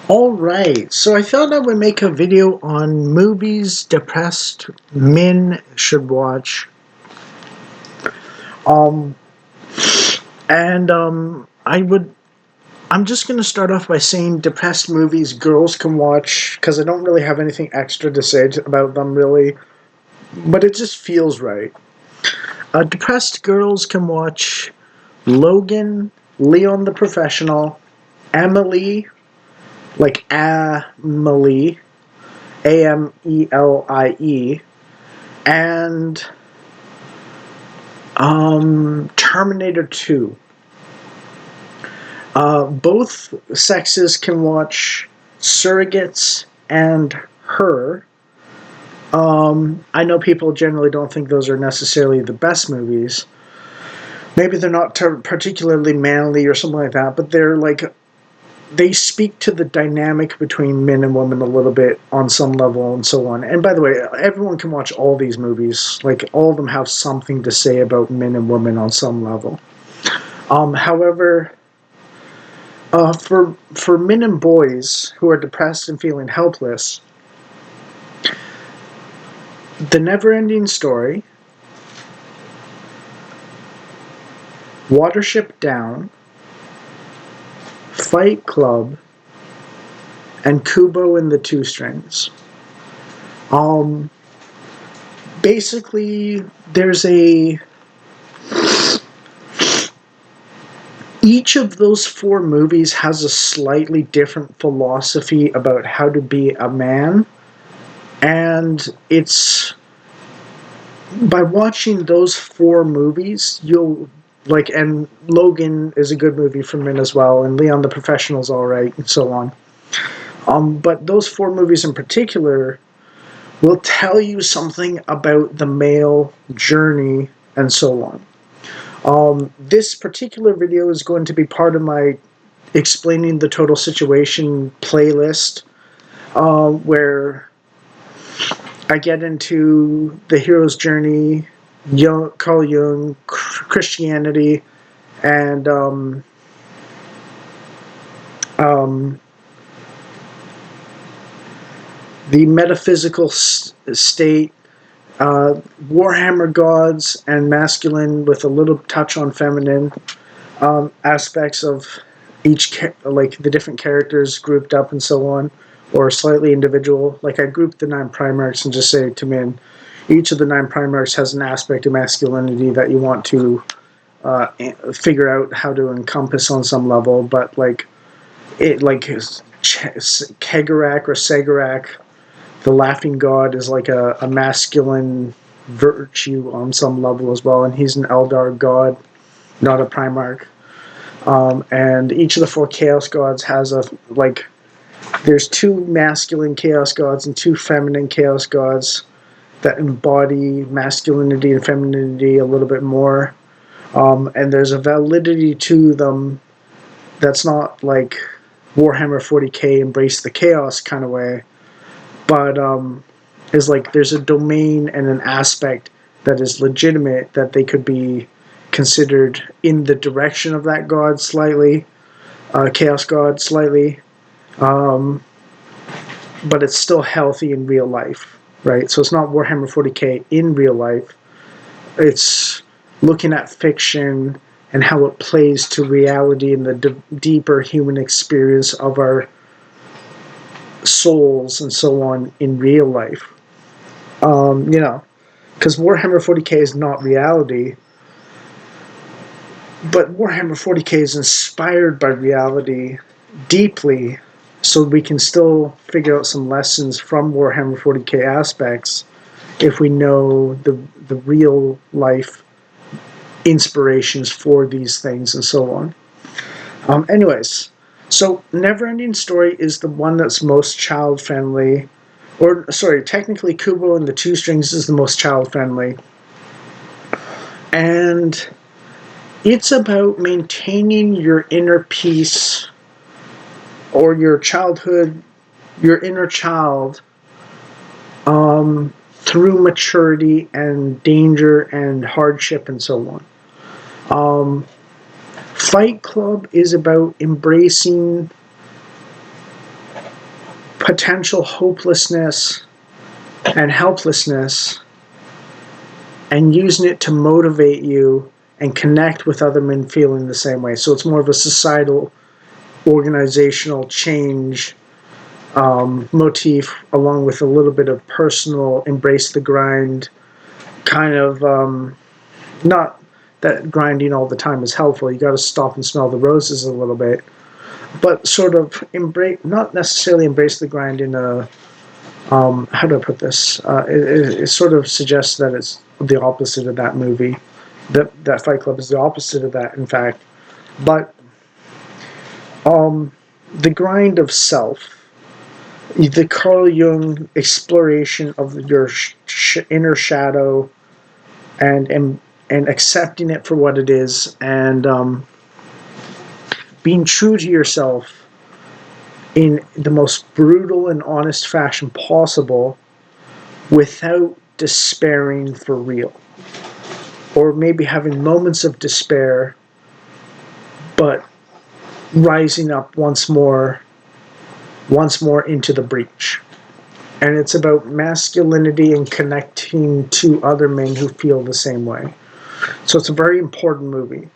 Alright, so I thought I would make a video on movies depressed men should watch. Um, I'm just gonna start off by saying depressed movies girls can watch, because I don't really have anything extra to say about them really, but it just feels right. Depressed girls can watch Logan, Leon the Professional, Emily, like Amelie, Amelie, and Terminator 2. Both sexes can watch Surrogates and Her. I know people generally don't think those are necessarily the best movies. Maybe they're not particularly manly or something like that, but they speak to the dynamic between men and women a little bit on some level and so on. And by the way, everyone can watch all these movies. Like, all of them have something to say about men and women on some level. However, for men and boys who are depressed and feeling helpless, The Neverending Story, Watership Down, Fight Club, and Kubo and the Two Strings. Basically, there's a each of those four movies has a slightly different philosophy about how to be a man, and it's by watching those four movies you'll like, and Logan is a good movie for men as well, and Leon the Professional's alright, and so on. But those four movies in particular will tell you something about the male journey and so on. This particular video is going to be part of my explaining the total situation playlist, where I get into the hero's journey, Carl Jung, Christianity, and the metaphysical state, Warhammer gods and masculine with a little touch on feminine, aspects of each, like the different characters grouped up and so on, or slightly individual. Like, I group the 9 Primarchs and just say to men, each of the 9 Primarchs has an aspect of masculinity that you want to figure out how to encompass on some level. But like Kegarak or Segarak, the laughing god, is like a masculine virtue on some level as well, and he's an Eldar god, not a Primarch. And each of the 4 Chaos gods has there's 2 masculine Chaos gods and 2 feminine Chaos gods that embody masculinity and femininity a little bit more. And there's a validity to them that's not like Warhammer 40k embrace the chaos kind of way, but is like there's a domain and an aspect that is legitimate, that they could be considered in the direction of that god slightly, chaos god slightly, but it's still healthy in real life, right? So it's not Warhammer 40k in real life. It's looking at fiction and how it plays to reality and the deeper human experience of our souls and so on in real life. Because Warhammer 40k is not reality, but Warhammer 40k is inspired by reality deeply, so we can still figure out some lessons from Warhammer 40k aspects if we know the real life inspirations for these things and so on. Anyways, so Neverending Story is the one that's most child friendly, or sorry, technically Kubo and the Two Strings is the most child friendly, and it's about maintaining your inner peace, or your childhood, your inner child, through maturity and danger and hardship and so on. Fight Club is about embracing potential hopelessness and helplessness, and using it to motivate you and connect with other men feeling the same way. So it's more of a societal, organizational change motif, along with a little bit of personal embrace the grind, kind of not that grinding all the time is helpful. You got to stop and smell the roses a little bit, but sort of embrace, not necessarily embrace the grind in a how do I put this? It sort of suggests that it's the opposite of that movie. That Fight Club is the opposite of that, in fact. But the grind of self, the Carl Jung exploration of your inner shadow, and accepting it for what it is, and being true to yourself in the most brutal and honest fashion possible, without despairing for real, or maybe having moments of despair, but rising up once more into the breach. And it's about masculinity and connecting to other men who feel the same way. So it's a very important movie.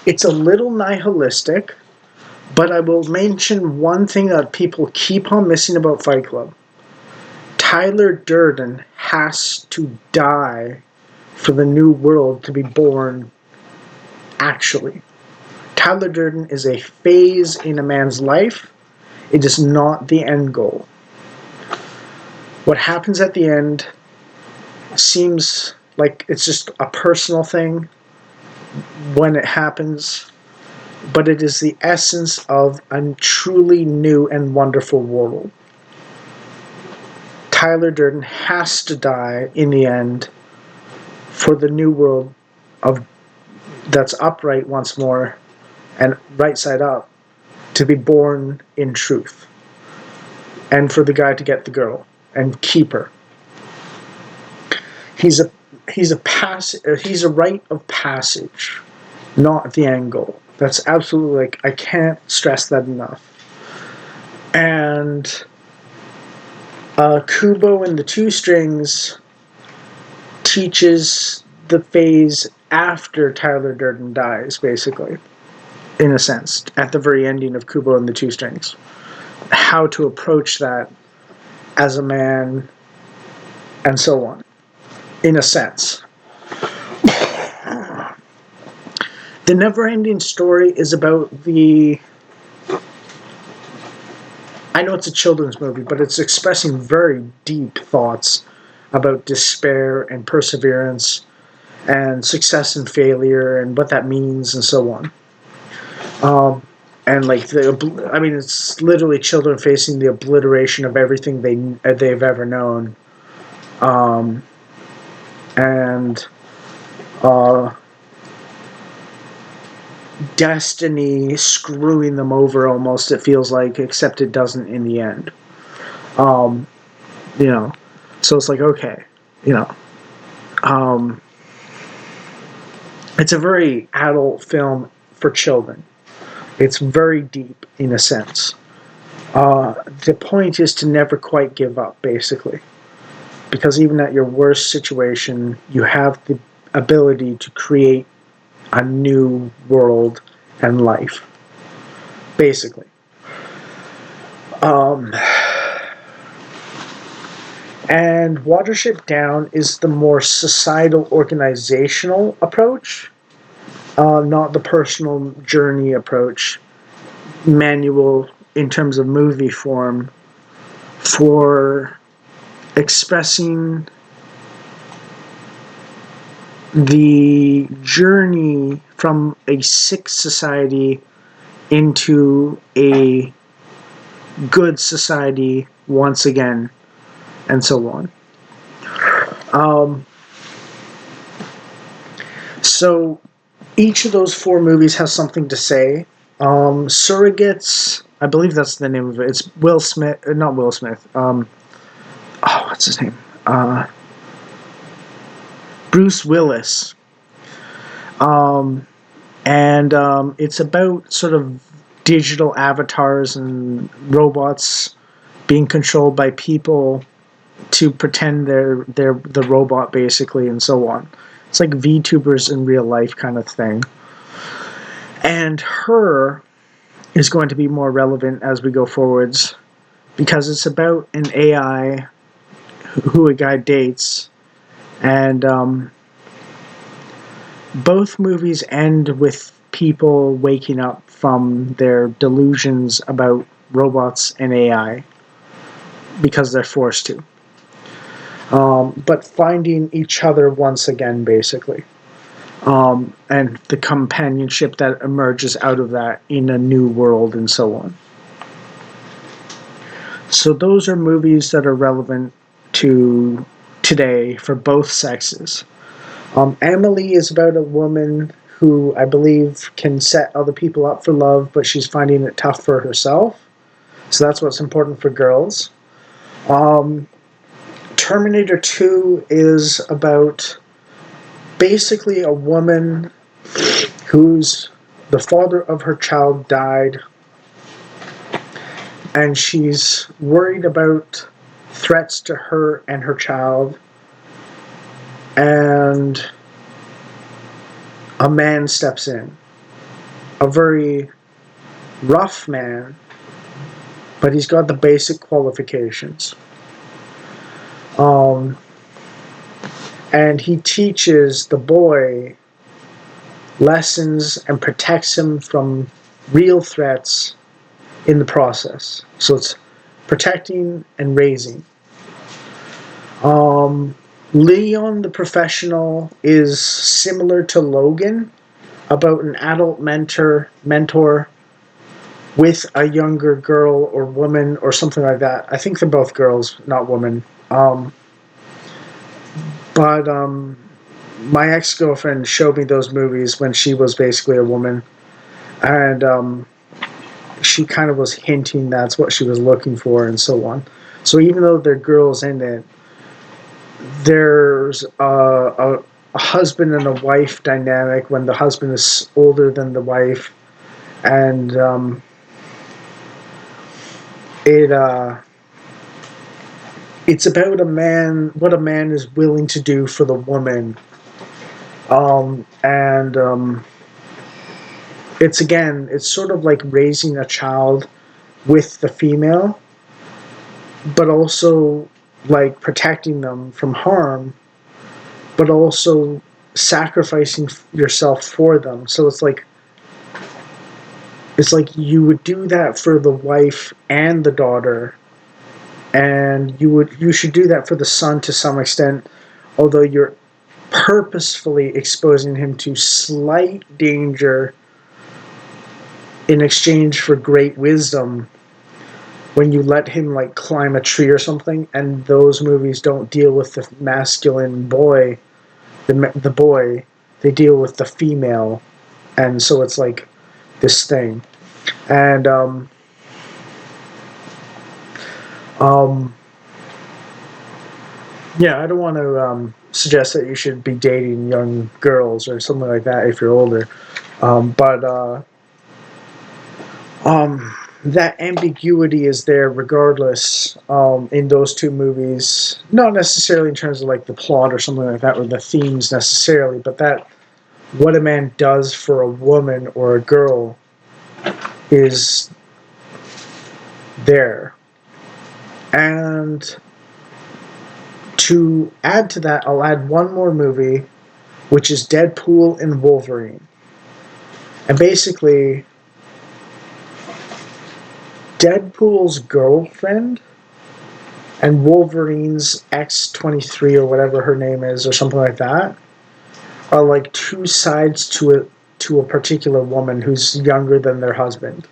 It's a little nihilistic, but I will mention one thing that people keep on missing about Fight Club. Tyler Durden has to die for the new world to be born, actually. Tyler Durden is a phase in a man's life. It is not the end goal. What happens at the end seems like it's just a personal thing when it happens, but it is the essence of a truly new and wonderful world. Tyler Durden has to die in the end for the new world of that's upright once more and right side up to be born in truth, and for the guy to get the girl and keep her. He's a rite of passage, not the end goal. That's absolutely, like, I can't stress that enough. And Kubo and the Two Strings teaches the phase after Tyler Durden dies, basically, in a sense, at the very ending of Kubo and the Two Strings. How to approach that as a man, and so on, in a sense. The Never-Ending Story is about the... I know it's a children's movie, but it's expressing very deep thoughts about despair and perseverance and success and failure and what that means and so on. And like it's literally children facing the obliteration of everything they've ever known, and destiny screwing them over almost. It feels like, except it doesn't in the end. So it's like, okay, it's a very adult film for children. It's very deep in a sense. The point is to never quite give up, basically. Because even at your worst situation, you have the ability to create a new world and life, basically. And Watership Down is the more societal, organizational approach, not the personal journey approach, manual in terms of movie form, for expressing the journey from a sick society into a good society once again, and so on. So each of those four movies has something to say. Surrogates, I believe that's the name of it. It's Will Smith, not Will Smith. What's his name? Bruce Willis. And it's about sort of digital avatars and robots being controlled by people to pretend they're the robot basically, and so on. It's like VTubers in real life kind of thing. And Her is going to be more relevant as we go forwards because it's about an AI who a guy dates, and both movies end with people waking up from their delusions about robots and AI because they're forced to. But finding each other once again, basically. And the companionship that emerges out of that in a new world and so on. So those are movies that are relevant to today for both sexes. Emily is about a woman who I believe can set other people up for love, but she's finding it tough for herself. So that's what's important for girls. Terminator 2 is about basically a woman whose the father of her child died, and she's worried about threats to her and her child, and a man steps in, a very rough man, but he's got the basic qualifications. And he teaches the boy lessons and protects him from real threats in the process. So it's protecting and raising. Leon the Professional is similar to Logan, about an adult mentor with a younger girl or woman or something like that. I think they're both girls, not women. But my ex-girlfriend showed me those movies when she was basically a woman, and she kind of was hinting that's what she was looking for and so on. So even though they're girls in it, there's a husband and a wife dynamic when the husband is older than the wife, and it's about a man, what a man is willing to do for the woman, and it's sort of like raising a child with the female, but also like protecting them from harm, but also sacrificing yourself for them. So it's like you would do that for the wife and the daughter, and you should do that for the son to some extent, although you're purposefully exposing him to slight danger in exchange for great wisdom when you let him like climb a tree or something. And those movies don't deal with the masculine boy, the boy, they deal with the female, and so it's like this thing. And yeah, I don't want to suggest that you should be dating young girls or something like that if you're older, but that ambiguity is there regardless, in those two movies. Not necessarily in terms of like the plot or something like that, or the themes necessarily, but that what a man does for a woman or a girl is there. And to add to that, I'll add one more movie, which is Deadpool and Wolverine. And basically, Deadpool's girlfriend and Wolverine's X-23 or whatever her name is, or something like that, are like two sides to a particular woman who's younger than their husband.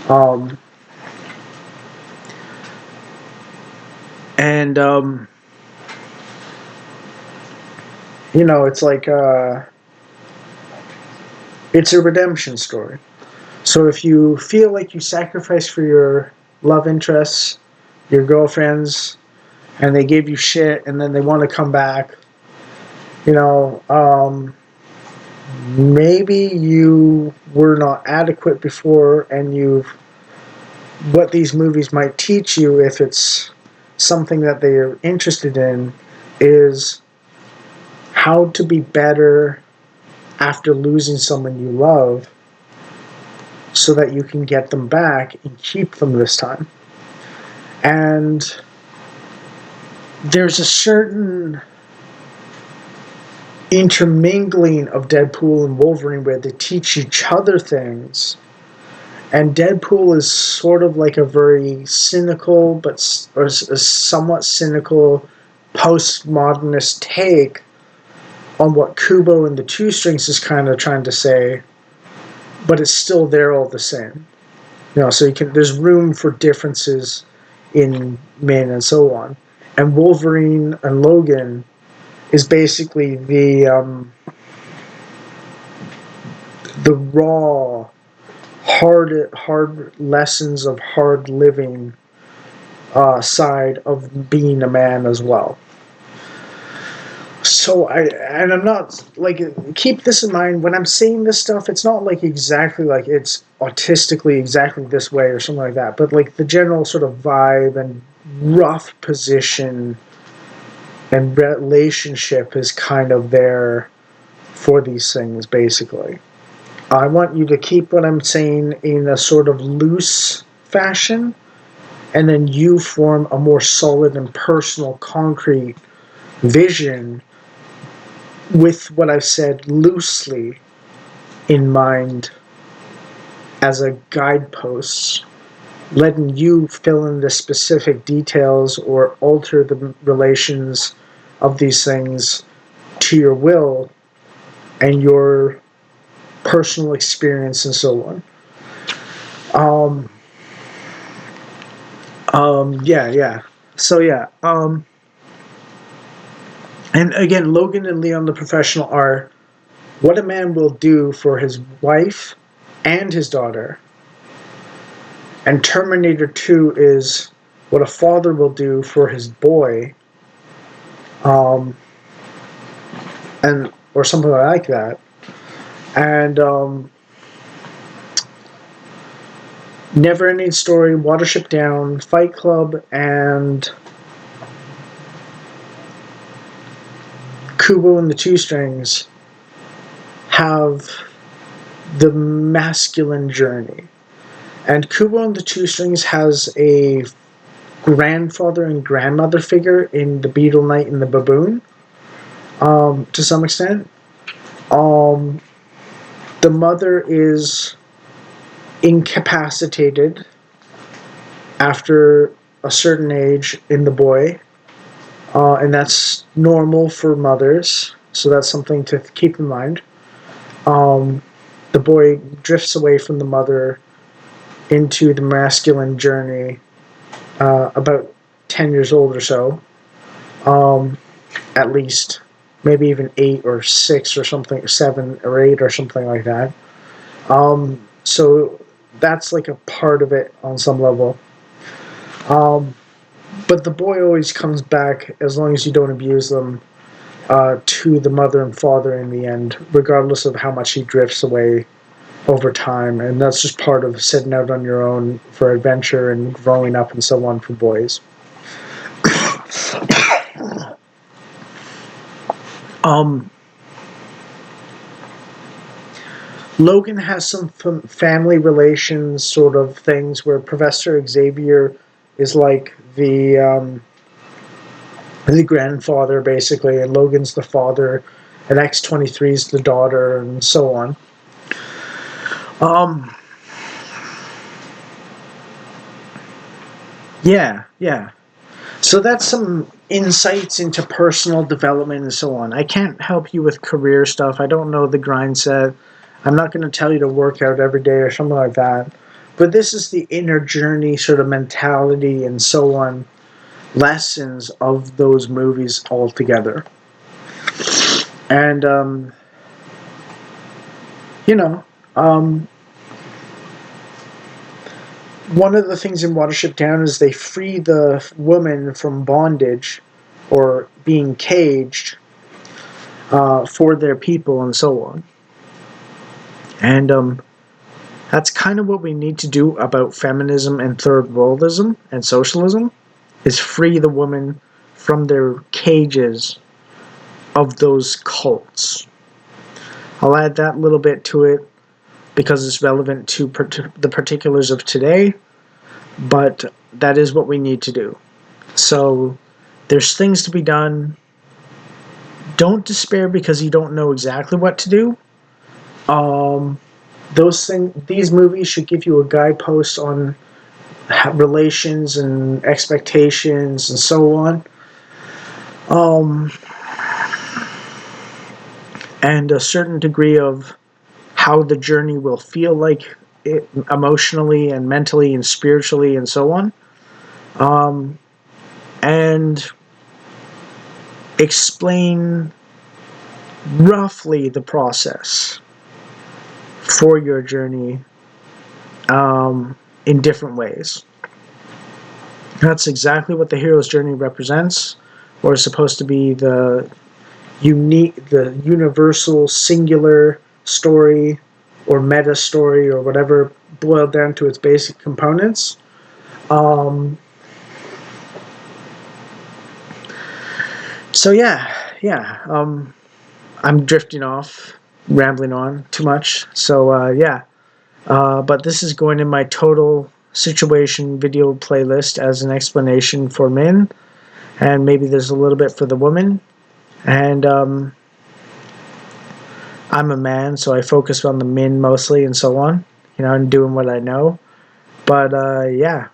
And it's like it's a redemption story. So if you feel like you sacrificed for your love interests, your girlfriends, and they gave you shit, and then they want to come back, maybe you were not adequate before, and what these movies might teach you, if it's something that they are interested in, is how to be better after losing someone you love, so that you can get them back and keep them this time. And there's a certain intermingling of Deadpool and Wolverine where they teach each other things. And Deadpool is sort of like a very cynical, or a somewhat cynical postmodernist take on what Kubo and the Two Strings is kind of trying to say, but it's still there all the same. So there's room for differences in men and so on. And Wolverine and Logan is basically the raw, hard lessons of hard living side of being a man as well. So I'm not like, keep this in mind when I'm saying this stuff. It's not like exactly like it's autistically exactly this way or something like that, but like the general sort of vibe and rough position and relationship is kind of there for these things, basically. I want you to keep what I'm saying in a sort of loose fashion, and then you form a more solid and personal, concrete vision with what I've said loosely in mind as a guidepost, letting you fill in the specific details or alter the relations of these things to your will and your personal experience and so on. Yeah. So yeah. And again, Logan and Leon the Professional are what a man will do for his wife and his daughter. And Terminator 2 is what a father will do for his boy, and or something like that. And Never Ending Story, Watership Down, Fight Club, and Kubo and the Two Strings have the masculine journey. And Kubo and the Two Strings has a grandfather and grandmother figure in the Beetle Knight and the Baboon, to some extent. The mother is incapacitated after a certain age in the boy, and that's normal for mothers, so that's something to keep in mind. The boy drifts away from the mother into the masculine journey, about 10 years old or so, at least, maybe even 8 or 6 or something, 7 or 8 or something like that. So that's like a part of it on some level. But the boy always comes back, as long as you don't abuse them, to the mother and father in the end, regardless of how much he drifts away over time. And that's just part of setting out on your own for adventure and growing up and so on for boys. Logan has some family relations sort of things where Professor Xavier is like the grandfather, basically, and Logan's the father, and X-23 is the daughter, and so on. Yeah. So that's some insights into personal development and so on. I can't help you with career stuff. I don't know the grind set. I'm not going to tell you to work out every day or something like that. But this is the inner journey sort of mentality and so on lessons of those movies altogether. And, one of the things in Watership Down is they free the woman from bondage or being caged for their people and so on. And that's kind of what we need to do about feminism and third worldism and socialism, is free the women from their cages of those cults. I'll add that little bit to it because it's relevant to the particulars of today, but that is what we need to do. So there's things to be done. Don't despair because you don't know exactly what to do. These movies should give you a guidepost on relations and expectations and so on. And a certain degree of how the journey will feel like it, emotionally and mentally and spiritually and so on. And explain roughly the process for your journey in different ways. That's exactly what the hero's journey represents, or is supposed to be the universal, singular story, or meta story, or whatever, boiled down to its basic components. So yeah. I'm drifting off, rambling on too much. So yeah. But this is going in my total situation video playlist as an explanation for men, and maybe there's a little bit for the woman. And I'm a man, so I focus on the men mostly and so on, and doing what I know. But yeah,